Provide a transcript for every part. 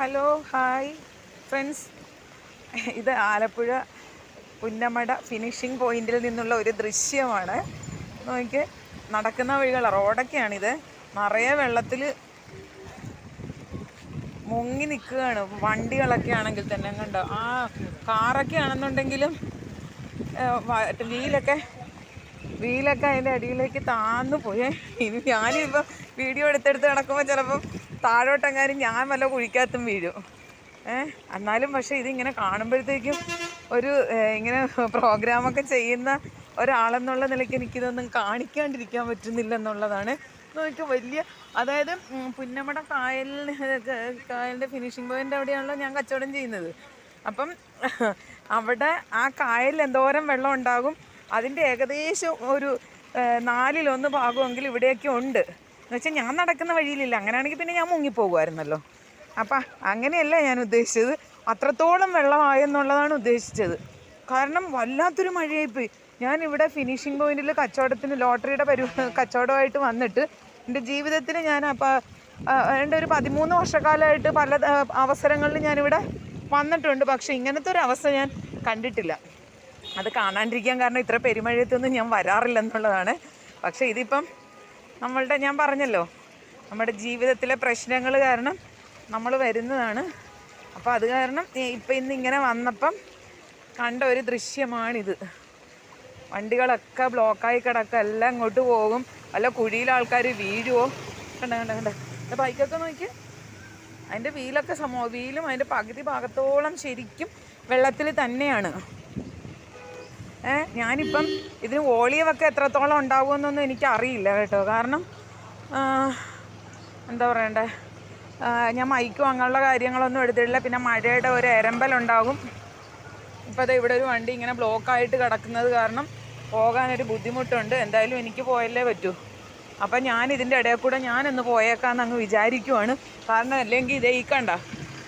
Hello hi friends, ഇത് Alappuzha Punnamada finishing പോയിന്റിൽ നിന്നുള്ള ഒരു ദൃശ്യമാണ്. നോക്കി നടക്കുന്ന വഴികൾ റോഡൊക്കെയാണിത്. നിറയെ വെള്ളത്തിൽ മുങ്ങി നിൽക്കുകയാണ്. വണ്ടികളൊക്കെ ആണെങ്കിൽ തന്നെ കണ്ടോ, ആ കാറൊക്കെ ആണെന്നുണ്ടെങ്കിലും വീലൊക്കെ അതിൻ്റെ അടിയിലേക്ക് താന്നു പോയേ. ഇനി ഞാനിപ്പോൾ വീഡിയോ എടുത്തെടുത്ത് നടക്കുമ്പോൾ ചിലപ്പം താഴോട്ടെങ്ങാനും ഞാൻ വല്ല കുഴിക്കകത്തും വീഴും. എന്നാലും പക്ഷേ ഇതിങ്ങനെ കാണുമ്പോഴത്തേക്കും ഒരു ഇങ്ങനെ പ്രോഗ്രാമൊക്കെ ചെയ്യുന്ന ഒരാളെന്നുള്ള നിലയ്ക്ക് എനിക്കിതൊന്നും കാണിക്കാണ്ടിരിക്കാൻ പറ്റുന്നില്ല എന്നുള്ളതാണ്. നോക്കി വലിയ, അതായത് പുന്നമട കായലിൻ്റെ ഫിനിഷിംഗ് പോയിൻ്റ് അവിടെയാണല്ലോ ഞാൻ കച്ചവടം ചെയ്യുന്നത്. അപ്പം അവിടെ ആ കായലിൽ എന്തോരം വെള്ളം ഉണ്ടാകും, അതിൻ്റെ ഏകദേശം ഒരു 1/4 ഭാഗമെങ്കിലും ഇവിടെയൊക്കെ ഉണ്ട്. എന്നുവെച്ചാൽ ഞാൻ നടക്കുന്ന വഴിയിലില്ല. അങ്ങനെയാണെങ്കിൽ പിന്നെ ഞാൻ മുങ്ങിപ്പോകുമായിരുന്നല്ലോ. അപ്പം അങ്ങനെയല്ല ഞാൻ ഉദ്ദേശിച്ചത്, അത്രത്തോളം വെള്ളമായെന്നുള്ളതാണ് ഉദ്ദേശിച്ചത്. കാരണം വല്ലാത്തൊരു മഴയായിപ്പോയി. ഞാനിവിടെ ഫിനിഷിംഗ് പോയിന്റിൽ കച്ചവടത്തിന് ലോട്ടറിയുടെ കച്ചവടമായിട്ട് വന്നിട്ട് എൻ്റെ ജീവിതത്തിൽ ഞാൻ എൻ്റെ ഒരു 13 വർഷക്കാലമായിട്ട് പല അവസരങ്ങളിൽ ഞാനിവിടെ വന്നിട്ടുണ്ട്. പക്ഷേ ഇങ്ങനത്തെ ഒരു അവസ്ഥ ഞാൻ കണ്ടിട്ടില്ല. അത് കാണാണ്ടിരിക്കാൻ കാരണം ഇത്ര പെരുമഴയത്തൊന്നും ഞാൻ വരാറില്ലെന്നുള്ളതാണ്. പക്ഷേ ഇതിപ്പം ഞാൻ പറഞ്ഞല്ലോ, നമ്മുടെ ജീവിതത്തിലെ പ്രശ്നങ്ങൾ കാരണം നമ്മൾ വരുന്നതാണ്. അപ്പോൾ അത് കാരണം ഇപ്പം ഇന്നിങ്ങനെ വന്നപ്പം കണ്ട ഒരു ദൃശ്യമാണിത്. വണ്ടികളൊക്കെ ബ്ലോക്കായി കിടക്കുക, എല്ലാം ഇങ്ങോട്ട് പോകും. വല്ല കുഴിയിൽ ആൾക്കാർ വീഴുമോ? കണ്ട ബൈക്കൊക്കെ നോക്കി, അതിൻ്റെ വീലും അതിൻ്റെ പകുതി ഭാഗത്തോളം ശരിക്കും വെള്ളത്തിൽ തന്നെയാണ്. ഞാനിപ്പം ഇതിന് വോളിയമൊക്കെ എത്രത്തോളം ഉണ്ടാകുമെന്നൊന്നും എനിക്കറിയില്ല കേട്ടോ. കാരണം എന്താ പറയണ്ടേ, ഞാൻ മൈക്കും അങ്ങനെയുള്ള കാര്യങ്ങളൊന്നും എടുത്തിട്ടില്ല. പിന്നെ മഴയുടെ ഒരു എരമ്പലുണ്ടാകും. ഇപ്പോൾ അത് ഇവിടെ ഒരു വണ്ടി ഇങ്ങനെ ബ്ലോക്കായിട്ട് കിടക്കുന്നത് കാരണം പോകാനൊരു ബുദ്ധിമുട്ടുണ്ട്. എന്തായാലും എനിക്ക് പോയല്ലേ പറ്റൂ. അപ്പം ഞാനിതിൻ്റെ ഇടയിൽ കൂടെ ഞാനൊന്ന് പോയേക്കാമെന്ന് അങ്ങ് വിചാരിക്കുവാണ്. കാരണം അല്ലെങ്കിൽ ഇതേ ഈ കണ്ട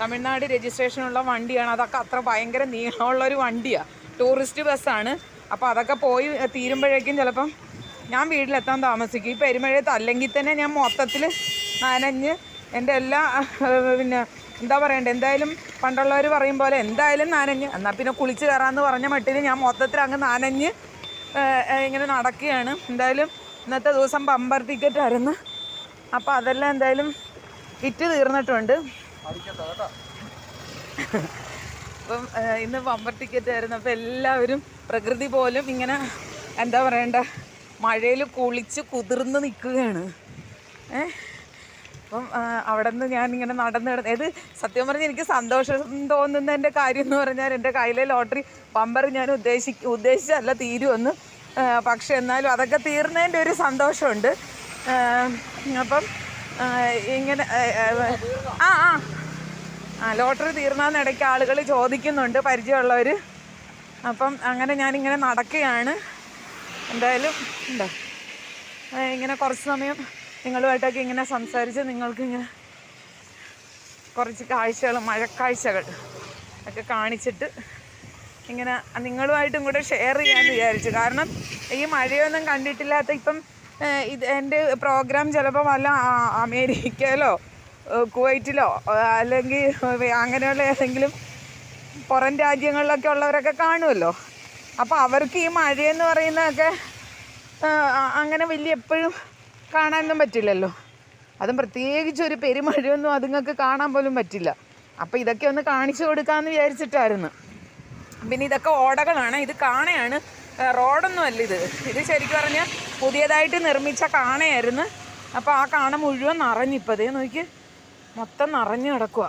തമിഴ്നാട് രജിസ്ട്രേഷനുള്ള വണ്ടിയാണ്. അതൊക്കെ അത്ര ഭയങ്കര നീളമുള്ളൊരു വണ്ടിയാണ്, ടൂറിസ്റ്റ് ബസ്സാണ്. അപ്പോൾ അതൊക്കെ പോയി തീരുമ്പോഴേക്കും ചിലപ്പം ഞാൻ വീട്ടിലെത്താൻ താമസിക്കും. ഈ പെരുമഴയത്ത് അല്ലെങ്കിൽ തന്നെ ഞാൻ മൊത്തത്തിൽ നനഞ്ഞ് എൻ്റെ എല്ലാ പിന്നെ എന്താ പറയണ്ടേ, എന്തായാലും പണ്ടുള്ളവർ പറയും പോലെ എന്തായാലും നനഞ്ഞ്, എന്നാൽ പിന്നെ കുളിച്ച് കയറാമെന്ന് പറഞ്ഞ മട്ടിൽ ഞാൻ മൊത്തത്തിൽ അങ്ങ് നനഞ്ഞ് ഇങ്ങനെ നടക്കുകയാണ്. എന്തായാലും ഇന്നത്തെ ദിവസം ബമ്പർ ടിക്കറ്റ് ആയിരുന്നു. അപ്പോൾ അതെല്ലാം എന്തായാലും വിറ്റ് തീർന്നിട്ടുണ്ട്. അപ്പം ഇന്ന് ബമ്പർ ടിക്കറ്റ് ആയിരുന്നു. അപ്പോൾ എല്ലാവരും പ്രകൃതി പോലും ഇങ്ങനെ എന്താ പറയണ്ട, മഴയിൽ കുളിച്ച് കുതിർന്ന് നിൽക്കുകയാണ്. അപ്പം അവിടെ നിന്ന് ഞാനിങ്ങനെ ഇത് സത്യം പറഞ്ഞാൽ എനിക്ക് സന്തോഷം തോന്നുന്നതിൻ്റെ കാര്യം എന്ന് പറഞ്ഞാൽ എൻ്റെ കയ്യിലെ ലോട്ടറി ബമ്പർ ഞാൻ ഉദ്ദേശിച്ചല്ല തീരുമെന്ന്. പക്ഷെ എന്നാലും അതൊക്കെ തീർന്നതിൻ്റെ ഒരു സന്തോഷമുണ്ട്. അപ്പം ഇങ്ങനെ ലോട്ടറി തീർന്നതിനിടയ്ക്ക് ആളുകൾ ചോദിക്കുന്നുണ്ട്, പരിചയമുള്ളവർ. അപ്പം അങ്ങനെ ഞാനിങ്ങനെ നടക്കുകയാണ്. എന്തായാലും ഉണ്ടോ, ഇങ്ങനെ കുറച്ച് സമയം നിങ്ങളുമായിട്ടൊക്കെ ഇങ്ങനെ സംസാരിച്ച് നിങ്ങൾക്കിങ്ങനെ കുറച്ച് കാഴ്ചകൾ, മഴക്കാഴ്ചകൾ ഒക്കെ കാണിച്ചിട്ട് ഇങ്ങനെ നിങ്ങളുമായിട്ടും കൂടെ ഷെയർ ചെയ്യാമെന്ന് വിചാരിച്ചു. കാരണം ഈ മഴയൊന്നും കണ്ടിട്ടില്ലാത്ത, ഇപ്പം ഇത് എൻ്റെ പ്രോഗ്രാം ചിലപ്പോൾ വല്ല അമേരിക്കയിലോ കുവൈറ്റിലോ അല്ലെങ്കിൽ അങ്ങനെയുള്ള ഏതെങ്കിലും പുറം രാജ്യങ്ങളിലൊക്കെ ഉള്ളവരൊക്കെ കാണുമല്ലോ. അപ്പോൾ അവർക്ക് ഈ മഴയെന്ന് പറയുന്നതൊക്കെ അങ്ങനെ വലിയ എപ്പോഴും കാണാനൊന്നും പറ്റില്ലല്ലോ. അതും പ്രത്യേകിച്ച് ഒരു പെരുമഴയൊന്നും അതുങ്ങൾക്ക് കാണാൻ പോലും പറ്റില്ല. അപ്പോൾ ഇതൊക്കെ ഒന്ന് കാണിച്ചു കൊടുക്കാമെന്ന് വിചാരിച്ചിട്ടായിരുന്നു. പിന്നെ ഇതൊക്കെ ഓടകളാണ്, ഇത് കാണയാണ്, റോഡൊന്നും അല്ല ഇത് ശരിക്കും പറഞ്ഞാൽ പുതിയതായിട്ട് നിർമ്മിച്ച കാണയായിരുന്നു. അപ്പോൾ ആ കാണ മുഴുവൻ നിറഞ്ഞിപ്പോൾ അതേ നോക്കി മൊത്തം നിറഞ്ഞു കിടക്കുക.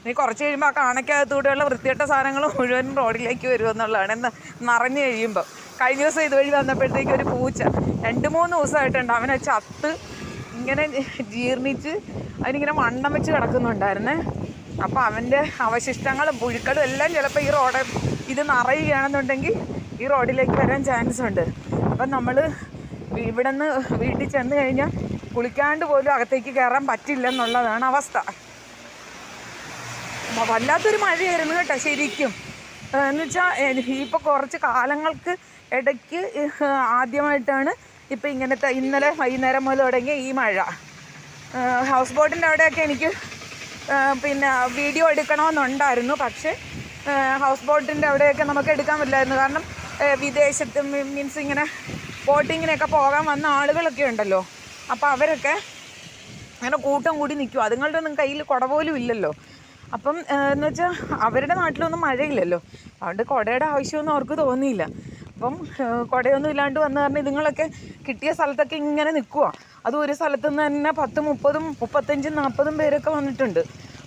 ഇനി കുറച്ച് കഴിയുമ്പോൾ ആ കാണയ്ക്കകത്തൂടെയുള്ള വൃത്തികെട്ട സാധനങ്ങൾ മുഴുവൻ റോഡിലേക്ക് വരുമെന്നുള്ളതാണ്. നിറഞ്ഞു കഴിയുമ്പോൾ കഴിഞ്ഞ ദിവസം ഇതുവഴി വന്നപ്പോഴത്തേക്ക് ഒരു പൂച്ച 2-3 ദിവസമായിട്ടുണ്ട്, അവനെ ചത്ത് ഇങ്ങനെ ജീർണിച്ച് അതിനിങ്ങനെ വണ്ണം വെച്ച് കിടക്കുന്നുണ്ടായിരുന്നേ. അപ്പോൾ അവൻ്റെ അവശിഷ്ടങ്ങളും പുഴുക്കളും എല്ലാം ചിലപ്പോൾ ഈ ഇത് നിറയുകയാണെന്നുണ്ടെങ്കിൽ ഈ റോഡിലേക്ക് വരാൻ ചാൻസ് ഉണ്ട്. അപ്പം നമ്മൾ ഇവിടെ നിന്ന് വീട്ടിൽ ചെന്ന് കഴിഞ്ഞാൽ കുളിക്കാണ്ട് പോലും അകത്തേക്ക് കയറാൻ പറ്റില്ലെന്നുള്ളതാണ് അവസ്ഥ. വല്ലാത്തൊരു മഴയായിരുന്നു കേട്ടോ ശരിക്കും. എന്ന് വെച്ചാൽ ഇപ്പോൾ കുറച്ച് കാലങ്ങൾക്ക് ഇടയ്ക്ക് ആദ്യമായിട്ടാണ് ഇപ്പം ഇന്നലെ വൈകുന്നേരം മുതൽ തുടങ്ങിയ ഈ മഴ. ഹൗസ് ബോട്ടിൻ്റെ അവിടെയൊക്കെ എനിക്ക് പിന്നെ വീഡിയോ എടുക്കണമെന്നുണ്ടായിരുന്നു. പക്ഷേ ഹൗസ് ബോട്ടിൻ്റെ അവിടെയൊക്കെ നമുക്ക് എടുക്കാൻ പറ്റില്ലായിരുന്നു. കാരണം വിദേശത്ത് മീൻസ് ഇങ്ങനെ ബോട്ടിങ്ങിനൊക്കെ പോകാൻ വന്ന ആളുകളൊക്കെ ഉണ്ടല്ലോ. അപ്പോൾ അവരൊക്കെ അങ്ങനെ കൂട്ടം കൂടി നിൽക്കും. അതുങ്ങളുടെ ഒന്നും കയ്യിൽ കുട പോലും ഇല്ലല്ലോ. അപ്പം എന്ന് വെച്ചാൽ അവരുടെ നാട്ടിലൊന്നും മഴയില്ലല്ലോ, അതുകൊണ്ട് കുടയുടെ ആവശ്യമൊന്നും അവർക്ക് തോന്നിയില്ല. അപ്പം കുടയൊന്നും ഇല്ലാണ്ട് വന്ന് പറഞ്ഞാൽ ഇതുങ്ങളൊക്കെ കിട്ടിയ സ്ഥലത്തൊക്കെ ഇങ്ങനെ നിൽക്കുക. അതും ഒരു സ്ഥലത്തു നിന്ന് തന്നെ 10, 30, 35, 40 പേരൊക്കെ വന്നിട്ടുണ്ട്.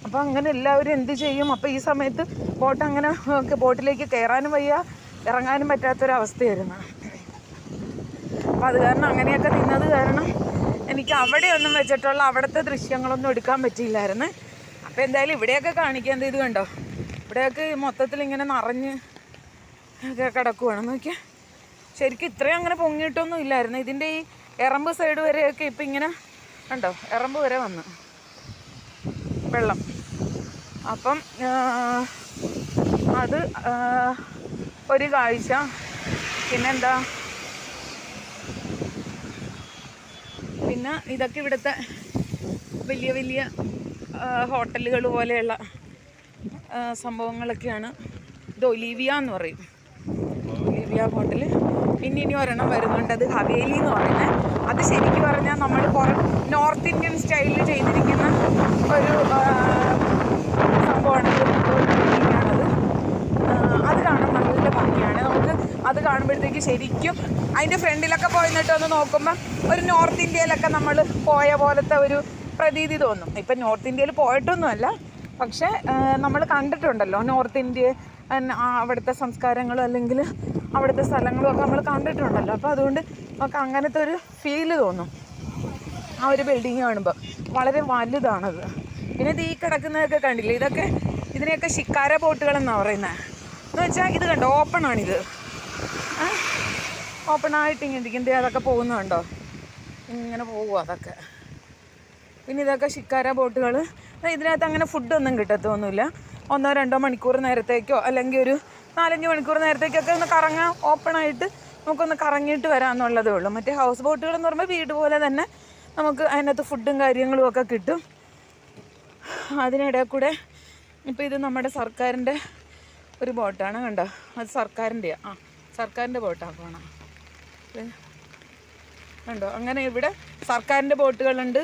അപ്പോൾ അങ്ങനെ എല്ലാവരും എന്ത് ചെയ്യും? അപ്പോൾ ഈ സമയത്ത് ബോട്ട് അങ്ങനെ ബോട്ടിലേക്ക് കയറാനും വയ്യ, ഇറങ്ങാനും പറ്റാത്തൊരവസ്ഥയായിരുന്നു. അപ്പോൾ അത് കാരണം അങ്ങനെയൊക്കെ നിന്നത് കാരണം എനിക്ക് അവിടെയൊന്നും വെച്ചിട്ടുള്ള അവിടുത്തെ ദൃശ്യങ്ങളൊന്നും എടുക്കാൻ പറ്റിയില്ലായിരുന്നു. അപ്പോൾ എന്തായാലും ഇവിടെയൊക്കെ കാണിക്കാൻ ഇത് കണ്ടോ, ഇവിടെയൊക്കെ മൊത്തത്തിൽ ഇങ്ങനെ നിറഞ്ഞ് ഒക്കെ കിടക്കുവാണ്. നോക്കിയാൽ ശരിക്കും ഇത്രയും അങ്ങനെ പൊങ്ങിയിട്ടൊന്നും ഇല്ലായിരുന്നു. ഇതിൻ്റെ ഈ എറമ്പ് സൈഡ് വരെയൊക്കെ ഇപ്പം ഇങ്ങനെ കണ്ടോ, എറമ്പ് വരെ വന്ന് വെള്ളം. അപ്പം അത് ഒരു കാഴ്ച. പിന്നെന്താ, പിന്നെ ഇതൊക്കെ ഇവിടുത്തെ വലിയ വലിയ ഹോട്ടലുകൾ പോലെയുള്ള സംഭവങ്ങളൊക്കെയാണ്. ഇത് ഒലീവിയ എന്ന് പറയും, ഒലീവിയ ഹോട്ടൽ. പിന്നെ ഇനി ഒരെണ്ണം വരുന്നുണ്ട്, അത് ഹവേലി എന്ന് പറയുന്നത്. അത് ശരിക്കും പറഞ്ഞാൽ നമ്മൾ നോർത്ത് ഇന്ത്യൻ സ്റ്റൈലിൽ ചെയ്തിരിക്കുന്ന ഒരു സംഭവമാണ്. അത് കാണാൻ നല്ല ഭംഗിയാണ്. നമുക്ക് അത് കാണുമ്പോഴത്തേക്ക് ശരിക്കും അതിൻ്റെ ഫ്രണ്ടിലൊക്കെ പോയി നിന്നിട്ട് ഒന്ന് നോക്കുമ്പോൾ ഒരു നോർത്ത് ഇന്ത്യയിലൊക്കെ നമ്മൾ പോയ പോലത്തെ ഒരു പ്രതീതി തോന്നും. ഇപ്പം നോർത്ത് ഇന്ത്യയിൽ പോയിട്ടൊന്നുമല്ല, പക്ഷേ നമ്മൾ കണ്ടിട്ടുണ്ടല്ലോ നോർത്ത് ഇന്ത്യ, അവിടുത്തെ സംസ്കാരങ്ങളും അല്ലെങ്കിൽ അവിടുത്തെ സ്ഥലങ്ങളും ഒക്കെ നമ്മൾ കണ്ടിട്ടുണ്ടല്ലോ. അപ്പോൾ അതുകൊണ്ട് നമുക്ക് അങ്ങനത്തെ ഒരു ഫീല് തോന്നും ആ ഒരു ബിൽഡിങ് കാണുമ്പോൾ. വളരെ വലുതാണത്. പിന്നെ ഇത് ഈ കിടക്കുന്നതൊക്കെ കണ്ടില്ലേ, ഇതിനെയൊക്കെ ഷിക്കാര ബോട്ടുകളെന്നാണ് പറയുന്നത്. എന്ന് വെച്ചാൽ ഇത് കണ്ടോ, ഓപ്പണാണിത്, ഓപ്പണായിട്ട് ഇങ്ങനെ ഇരിക്കുന്നത്. അതൊക്കെ പോകുന്നുണ്ടോ, ഇങ്ങനെ പോകുക അതൊക്കെ. പിന്നെ ഇതൊക്കെ ഷിക്കാര ബോട്ടുകൾ. ഇതിനകത്ത് അങ്ങനെ ഫുഡൊന്നും കിട്ടത്തൊന്നുമില്ല. 1-2 മണിക്കൂർ നേരത്തേക്കോ അല്ലെങ്കിൽ ഒരു 4-5 മണിക്കൂർ നേരത്തേക്കൊക്കെ ഒന്ന് കറങ്ങാൻ, ഓപ്പണായിട്ട് നമുക്കൊന്ന് കറങ്ങിയിട്ട് വരാമെന്നുള്ളതേ ഉള്ളൂ. മറ്റേ ഹൗസ് ബോട്ടുകളെന്ന് പറയുമ്പോൾ വീട് പോലെ തന്നെ നമുക്ക് അതിനകത്ത് ഫുഡും കാര്യങ്ങളും ഒക്കെ കിട്ടും. അതിനിടയിൽ കൂടെ ഇപ്പോൾ ഇത് നമ്മുടെ സർക്കാരിൻ്റെ ഒരു ബോട്ടാണ്, കണ്ടോ, അത് സർക്കാരിൻ്റെയാണ്. സർക്കാരിൻ്റെ ബോട്ടാണ് പോകണം, കണ്ടോ. അങ്ങനെ ഇവിടെ സർക്കാരിൻ്റെ ബോട്ടുകളുണ്ട്,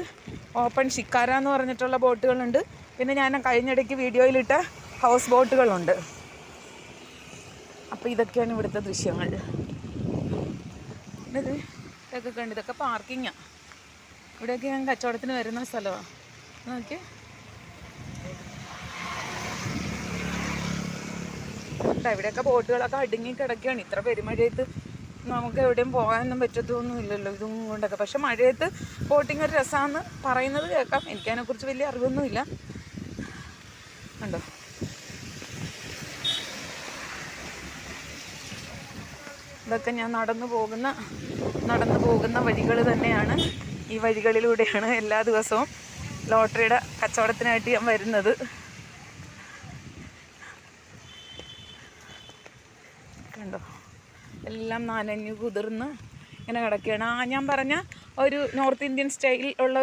ഓപ്പൺ ഷിക്കാര എന്ന് പറഞ്ഞിട്ടുള്ള ബോട്ടുകളുണ്ട്. പിന്നെ ഞാൻ കഴിഞ്ഞിടയ്ക്ക് വീഡിയോയിലിട്ട ഹൗസ് ബോട്ടുകളുണ്ട്. അപ്പോൾ ഇതൊക്കെയാണ് ഇവിടുത്തെ ദൃശ്യങ്ങൾ. ഇതൊക്കെ കണ്ട്, ഇതൊക്കെ പാർക്കിങ്ങാണ്. ഇവിടെയൊക്കെ ഞാൻ കച്ചവടത്തിന് വരുന്ന സ്ഥലമാണ്. നോക്കി ഇവിടെയൊക്കെ ബോട്ടുകളൊക്കെ അടുങ്ങി കിടക്കുകയാണ്. ഇത്ര പെരുമഴയത്ത് നമുക്ക് എവിടെയും പോകാനൊന്നും പറ്റത്തൊന്നും ഇല്ലല്ലോ ഇതും കൊണ്ടൊക്കെ. പക്ഷെ മഴയത്ത് ബോട്ടിങ് ഒരു രസമാണെന്ന് പറയുന്നത് കേൾക്കാം. എനിക്കതിനെക്കുറിച്ച് വലിയ അറിവൊന്നുമില്ല. കണ്ടോ, ഇതൊക്കെ ഞാൻ നടന്നു പോകുന്ന വഴികൾ തന്നെയാണ്. ഈ വഴികളിലൂടെയാണ് എല്ലാ ദിവസവും ലോട്ടറിയുടെ കച്ചവടത്തിനായിട്ട് ഞാൻ വരുന്നത്. കണ്ടോ, എല്ലാം നനഞ്ഞു കുതിർന്ന് ഇങ്ങനെ കിടക്കുകയാണ്. ഞാൻ പറഞ്ഞ ഒരു നോർത്ത് ഇന്ത്യൻ സ്റ്റൈൽ ഉള്ള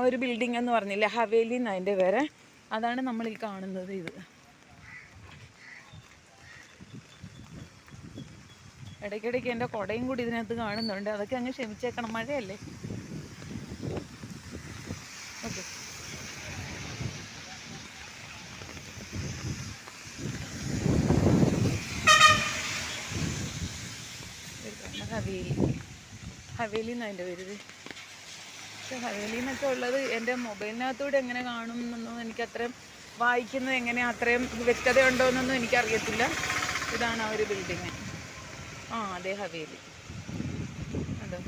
ഒരു ബിൽഡിംഗ് എന്ന് പറഞ്ഞില്ലേ, ഹവേലി എന്ന് അതിൻ്റെ പേര്. അതാണ് നമ്മൾ ഈ കാണുന്നത്. ഇത് ഇടയ്ക്കിടയ്ക്ക് എൻ്റെ കുടയും കൂടി ഇതിനകത്ത് കാണുന്നുണ്ട്. അതൊക്കെ അങ്ങ് ക്ഷമിച്ചേക്കണം, മഴയല്ലേ. ഓക്കെ, ഹവേലി എന്നതിൻ്റെ പേര്. പക്ഷെ ഹവേലി എന്നൊക്കെ ഉള്ളത് എൻ്റെ മൊബൈലിനകത്തൂടെ എങ്ങനെ കാണും എന്നൊന്നും എനിക്കത്രയും, വായിക്കുന്നത് എങ്ങനെയാണ് അത്രയും വ്യക്തത ഉണ്ടോയെന്നൊന്നും എനിക്കറിയത്തില്ല. ഇതാണ് ആ ഒരു ബിൽഡിങ്. അതെ, ഹവേലി. അതോ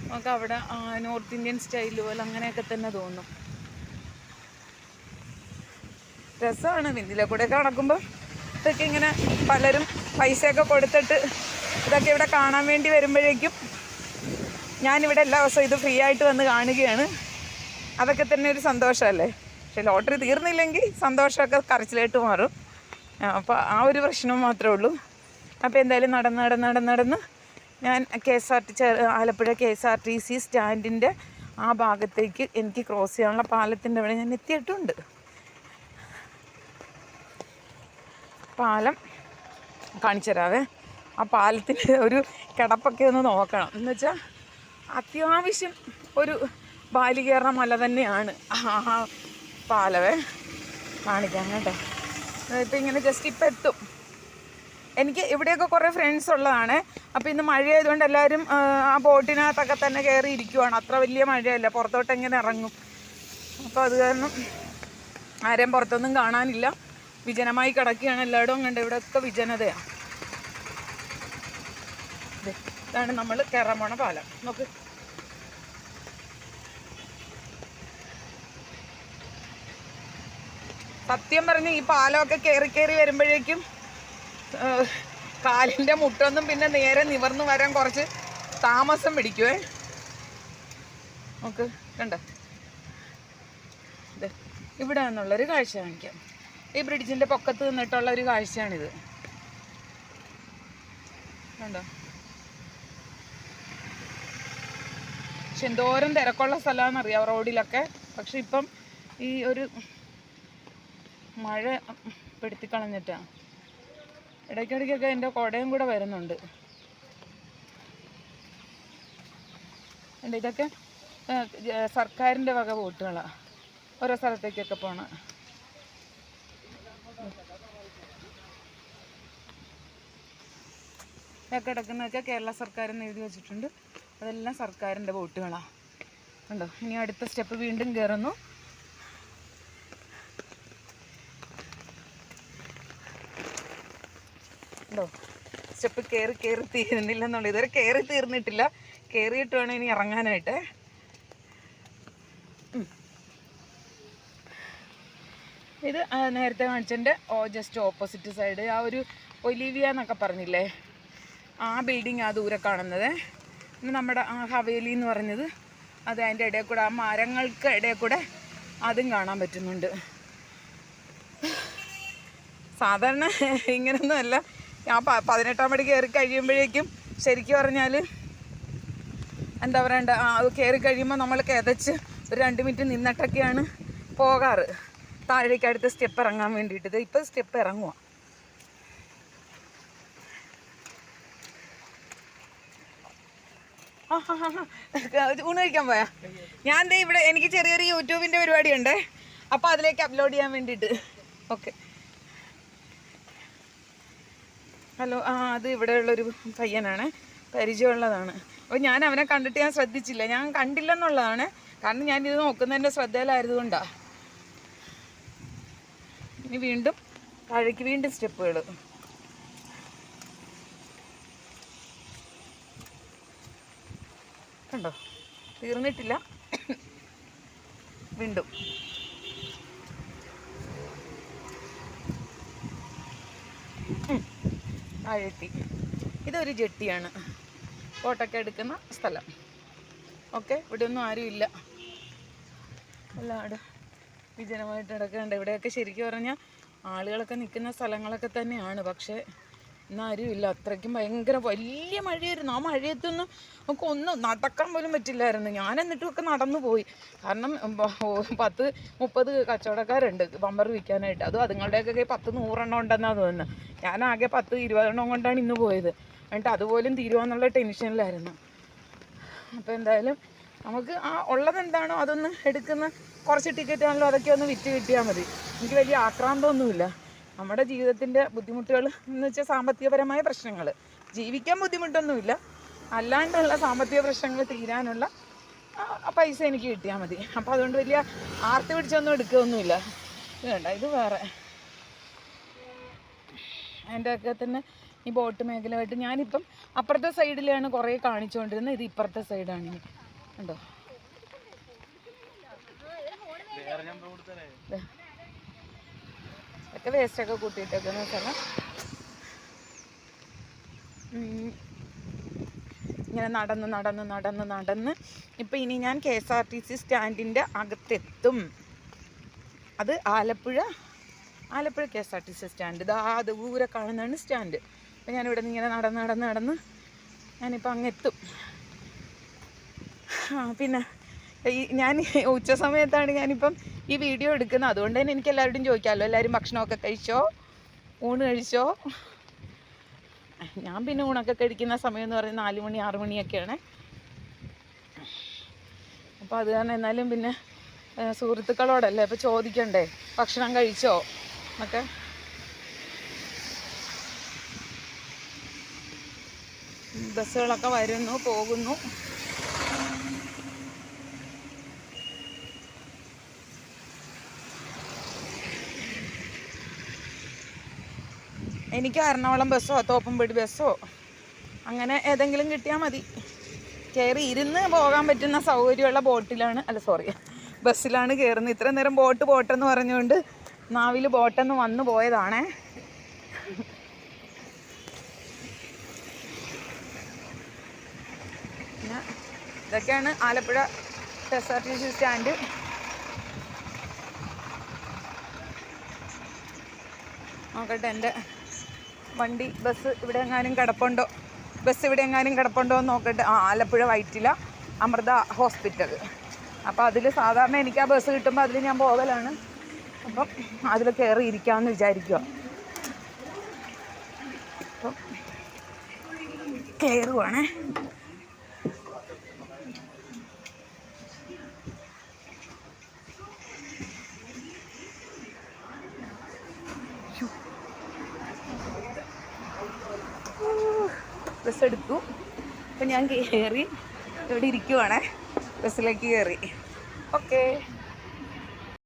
നമുക്ക് അവിടെ നോർത്ത് ഇന്ത്യൻ സ്റ്റൈൽ പോലെ അങ്ങനെയൊക്കെ തന്നെ തോന്നും. രസമാണ്. ഇതിലെ കൂടെയൊക്കെ നടക്കുമ്പോൾ ഇതൊക്കെ ഇങ്ങനെ പലരും പൈസയൊക്കെ കൊടുത്തിട്ട് ഇതൊക്കെ ഇവിടെ കാണാൻ വേണ്ടി വരുമ്പോഴേക്കും ഞാനിവിടെ എല്ലാ ദിവസവും ഇത് ഫ്രീ ആയിട്ട് വന്ന് കാണുകയാണ്. അതൊക്കെ തന്നെ ഒരു സന്തോഷമല്ലേ. പക്ഷെ ലോട്ടറി തീർന്നില്ലെങ്കിൽ സന്തോഷമൊക്കെ കരച്ചിലായിട്ട് മാറും. അപ്പോൾ ആ ഒരു പ്രശ്നം മാത്രമേ ഉള്ളൂ. അപ്പോൾ എന്തായാലും നടന്ന് ഞാൻ ആലപ്പുഴ KSRTC സ്റ്റാൻഡിൻ്റെ ആ ഭാഗത്തേക്ക് എനിക്ക് ക്രോസ് ചെയ്യാനുള്ള പാലത്തിൻ്റെ അവിടെ ഞാൻ എത്തിയിട്ടുണ്ട്. പാലം കാണിച്ചു തരാവേ. ആ പാലത്തിൻ്റെ ഒരു കിടപ്പൊക്കെ ഒന്ന് നോക്കണം. എന്ന് വെച്ചാൽ അത്യാവശ്യം ഒരു ബാലികേറ മല തന്നെയാണ് ആ പാലവേ. കാണിക്കാം കേട്ടോ. ഇപ്പം ഇങ്ങനെ ജസ്റ്റ് ഇപ്പം എത്തും. എനിക്ക് ഇവിടെയൊക്കെ കുറേ ഫ്രണ്ട്സ് ഉള്ളതാണ്. അപ്പോൾ ഇന്ന് മഴയായതുകൊണ്ട് എല്ലാവരും ആ ബോട്ടിനകത്തൊക്കെ തന്നെ കയറി ഇരിക്കുവാണ്. അത്ര വലിയ മഴയല്ല, പുറത്തോട്ട് എങ്ങനെ ഇറങ്ങും. അപ്പോൾ അത് കാരണം ആരെയും പുറത്തൊന്നും കാണാനില്ല, വിജനമായി കിടക്കുകയാണ് എല്ലായിടവും. കണ്ട് ഇവിടെയൊക്കെ വിജനതയാണ്. ഇതാണ് നമ്മൾ കയറാൻ പോണ പാലം. നോക്ക്, സത്യം പറഞ്ഞ് ഈ പാലമൊക്കെ കയറി വരുമ്പോഴേക്കും കാലിൻ്റെ മുട്ടൊന്നും പിന്നെ നേരെ നിവർന്ന് വരാൻ കുറച്ച് താമസം പിടിക്കുവേ. നോക്ക്, കണ്ടോ, ഇത് ഇവിടെ നിന്നുള്ളൊരു കാഴ്ച കാണിക്കാം. ഈ ബ്രിഡ്ജിൻ്റെ പൊക്കത്ത് നിന്നിട്ടുള്ള ഒരു കാഴ്ചയാണിത്. കണ്ടോ, പക്ഷെ എന്തോരം തിരക്കുള്ള സ്ഥലമാണെന്നറിയാം റോഡിലൊക്കെ. പക്ഷെ ഇപ്പം ഈ ഒരു മഴ പെടുത്തിക്കളഞ്ഞിട്ടാണ്. ഇടയ്ക്കിടയ്ക്കൊക്കെ എൻ്റെ കുടയും കൂടെ വരുന്നുണ്ട്. ഇതൊക്കെ സർക്കാരിൻ്റെ വക ബോട്ടുകളാണ്, ഓരോ സ്ഥലത്തേക്കൊക്കെ പോകണം. ഇതൊക്കെ കിടക്കുന്നതൊക്കെ കേരള സർക്കാരെന്ന് എഴുതി വെച്ചിട്ടുണ്ട്. അതെല്ലാം സർക്കാരിൻ്റെ ബോട്ടുകളാണ്. കണ്ടോ, ഇനി അടുത്ത സ്റ്റെപ്പ് വീണ്ടും കയറുന്നു. ോ സ്റ്റെപ്പ് കയറി തീരുന്നില്ലെന്നുള്ളൂ. ഇതുവരെ കയറി തീർന്നിട്ടില്ല. കയറിയിട്ട് വേണം ഇനി ഇറങ്ങാനായിട്ട്. ഇത് നേരത്തെ കാണിച്ചതിൻ്റെ ജസ്റ്റ് ഓപ്പോസിറ്റ് സൈഡ്, ആ ഒരു ഒലിവിയ എന്നൊക്കെ പറഞ്ഞില്ലേ, ആ ബിൽഡിങ് ആ ദൂരെ കാണുന്നത്. പിന്നെ നമ്മുടെ ആ ഹവേലി എന്ന് പറഞ്ഞത് അത് അതിൻ്റെ ഇടയിൽ കൂടെ, ആ മരങ്ങൾക്ക് ഇടയിൽ കൂടെ അതും കാണാൻ പറ്റുന്നുണ്ട്. സാധാരണ ഇങ്ങനൊന്നും അല്ല. ഞാൻ 18-ാം പടി കയറി കഴിയുമ്പോഴേക്കും ശരിക്കും പറഞ്ഞാൽ എന്താ പറയണ്ട, അത് കയറി കഴിയുമ്പോൾ നമ്മൾ കിതച്ച് ഒരു 2 മിനിറ്റ് നിന്നിട്ടൊക്കെയാണ് പോകാറ് താഴേക്ക് അടുത്ത സ്റ്റെപ്പ് ഇറങ്ങാൻ വേണ്ടിയിട്ട്. ഇപ്പോൾ സ്റ്റെപ്പ് ഇറങ്ങുക. ഊണ് കഴിക്കാൻ പോയാ? ഞാൻ ദേ ഇവിടെ എനിക്ക് ചെറിയൊരു യൂട്യൂബിൻ്റെ പരിപാടിയുണ്ട്, അപ്പോൾ അതിലേക്ക് അപ്ലോഡ് ചെയ്യാൻ വേണ്ടിയിട്ട്. Okay, hello. അത് ഇവിടെയുള്ളൊരു പയ്യനാണ്, പരിചയമുള്ളതാണ്. അപ്പോൾ ഞാൻ അവനെ കണ്ടിട്ട് ഞാൻ ശ്രദ്ധിച്ചില്ല. ഞാൻ കണ്ടില്ലെന്നുള്ളതാണ്, കാരണം ഞാനിത് നോക്കുന്നതിൻ്റെ ശ്രദ്ധയിലായതുകൊണ്ടാണ്. ഇനി വീണ്ടും താഴേക്ക് വീണ്ടും സ്റ്റെപ്പുകൾ. കണ്ടോ, തീർന്നിട്ടില്ല. വീണ്ടും താഴെത്തി. ഇതൊരു ജെട്ടിയാണ്, ഫോട്ടോക്കെ എടുക്കുന്ന സ്ഥലം. ഓക്കെ, ഇവിടെ ഒന്നും ആരും ഇല്ല, എല്ലാവരും വിജനമായിട്ട് കിടക്കുന്നുണ്ട്. ഇവിടെയൊക്കെ ശരിക്കും പറഞ്ഞാൽ ആളുകളൊക്കെ നിൽക്കുന്ന സ്ഥലങ്ങളൊക്കെ തന്നെയാണ്. പക്ഷേ ഇന്നാരും ഇല്ല. അത്രയ്ക്കും ഭയങ്കര വലിയ മഴയായിരുന്നു. ആ മഴയത്തൊന്നും നമുക്ക് ഒന്നും നടക്കാൻ പോലും പറ്റില്ലായിരുന്നു. ഞാൻ എന്നിട്ടുമൊക്കെ നടന്നു പോയി. കാരണം 10-30 കച്ചവടക്കാരുണ്ട് ബമ്പർ വിൽക്കാനായിട്ട്. അതും അതുങ്ങളുടെയൊക്കെ 10-100 എണ്ണം ഉണ്ടെന്നാണ് തോന്നുന്നത്. ഞാനാകെ 10-20 എണ്ണം കൊണ്ടാണ് ഇന്ന് പോയത്. എന്നിട്ട് അതുപോലും തീരുവാന്നുള്ള ടെൻഷനിലായിരുന്നു. അപ്പോൾ എന്തായാലും നമുക്ക് ആ ഉള്ളതെന്താണോ അതൊന്ന് എടുക്കുന്ന കുറച്ച് ടിക്കറ്റ് ആണല്ലോ, അതൊക്കെ ഒന്ന് വിറ്റ് കിട്ടിയാൽ മതി. എനിക്ക് വലിയ ആക്രാന്തമൊന്നുമില്ല. നമ്മുടെ ജീവിതത്തിൻ്റെ ബുദ്ധിമുട്ടുകൾ എന്ന് വെച്ചാൽ സാമ്പത്തികപരമായ പ്രശ്നങ്ങൾ, ജീവിക്കാൻ ബുദ്ധിമുട്ടൊന്നുമില്ല, അല്ലാണ്ടുള്ള സാമ്പത്തിക പ്രശ്നങ്ങൾ തീരാനുള്ള പൈസ എനിക്ക് കിട്ടിയാൽ മതി. അപ്പോൾ അതുകൊണ്ട് വലിയ ആർത്തി പിടിച്ചൊന്നും എടുക്കുകയൊന്നുമില്ല. ഇത് വേണ്ട, ഇത് വേറെ. അതിൻ്റെ ഒക്കെ തന്നെ ഈ ബോട്ട് മേഖലയായിട്ട് ഞാനിപ്പം അപ്പുറത്തെ സൈഡിലാണ് കുറേ കാണിച്ചുകൊണ്ടിരുന്നത്. ഇത് ഇപ്പുറത്തെ സൈഡാണ്. ഇനി ഉണ്ടോ, ഒക്കെ വേസ്റ്റൊക്കെ കൂട്ടിയിട്ടൊക്കെ സ്ഥലം. ഇങ്ങനെ നടന്ന് ഇപ്പം ഇനി ഞാൻ KSRTC സ്റ്റാൻഡിൻ്റെ അകത്തെത്തും. അത് ആലപ്പുഴ KSRTC സ്റ്റാൻഡ്. ഇതാ ദൂരെ കാണുന്നതാണ് സ്റ്റാൻഡ്. അപ്പം ഞാനിവിടെ നിന്ന് ഇങ്ങനെ നടന്ന് ഞാനിപ്പോൾ അങ്ങെത്തും. പിന്നെ ഞാൻ ഉച്ച സമയത്താണ് ഞാനിപ്പം ഈ വീഡിയോ എടുക്കുന്നത്. അതുകൊണ്ട് തന്നെ എനിക്ക് എല്ലാവരോടും ചോദിക്കാമല്ലോ, എല്ലാവരും ഭക്ഷണമൊക്കെ കഴിച്ചോ, ഊണ് കഴിച്ചോ? ഞാൻ പിന്നെ ഊണൊക്കെ കഴിക്കുന്ന സമയം എന്ന് പറയുന്നത് 4 മണി 6 മണിയൊക്കെയാണ്. അപ്പോൾ അത് കാരണം എന്നാലും പിന്നെ സുഹൃത്തുക്കളോടല്ലേ അപ്പോൾ ചോദിക്കണ്ടേ ഭക്ഷണം കഴിച്ചോ എന്നൊക്കെ. ബസ്സുകളൊക്കെ വരുന്നു പോകുന്നു. എനിക്ക് എറണാകുളം ബസ്സോ തോപ്പുംപടി ബസ്സോ അങ്ങനെ ഏതെങ്കിലും കിട്ടിയാൽ മതി. കയറി ഇരുന്ന് പോകാൻ പറ്റുന്ന സൗകര്യമുള്ള ബസ്സിലാണ് കയറുന്നത്. ഇത്ര നേരം ബോട്ടെന്ന് പറഞ്ഞുകൊണ്ട് നാവിൽ ബോട്ടെന്ന് വന്നു പോയതാണേ. പിന്നെ ഇതൊക്കെയാണ് ആലപ്പുഴ KSRTC സ്റ്റാൻഡ്. നോക്കട്ടെ എൻ്റെ വണ്ടി ബസ് ഇവിടെ എങ്ങാനും കിടപ്പുണ്ടോ എന്ന് നോക്കട്ടെ. ആലപ്പുഴ വൈറ്റില അമൃത ഹോസ്പിറ്റൽ. അപ്പോൾ അതിൽ സാധാരണ എനിക്ക് ആ ബസ് കിട്ടുമ്പോൾ അതിൽ ഞാൻ പോകലാണ്. അപ്പം അതിൽ കയറി ഇരിക്കാമെന്ന് വിചാരിക്കുക. അപ്പം കയറുവാണേ. ബസ് എടുത്തു. അപ്പം ഞാൻ കയറി ഇവിടെ ഇരിക്കുവാണേ. ബസ്സിലേക്ക് കയറി. ഓക്കേ.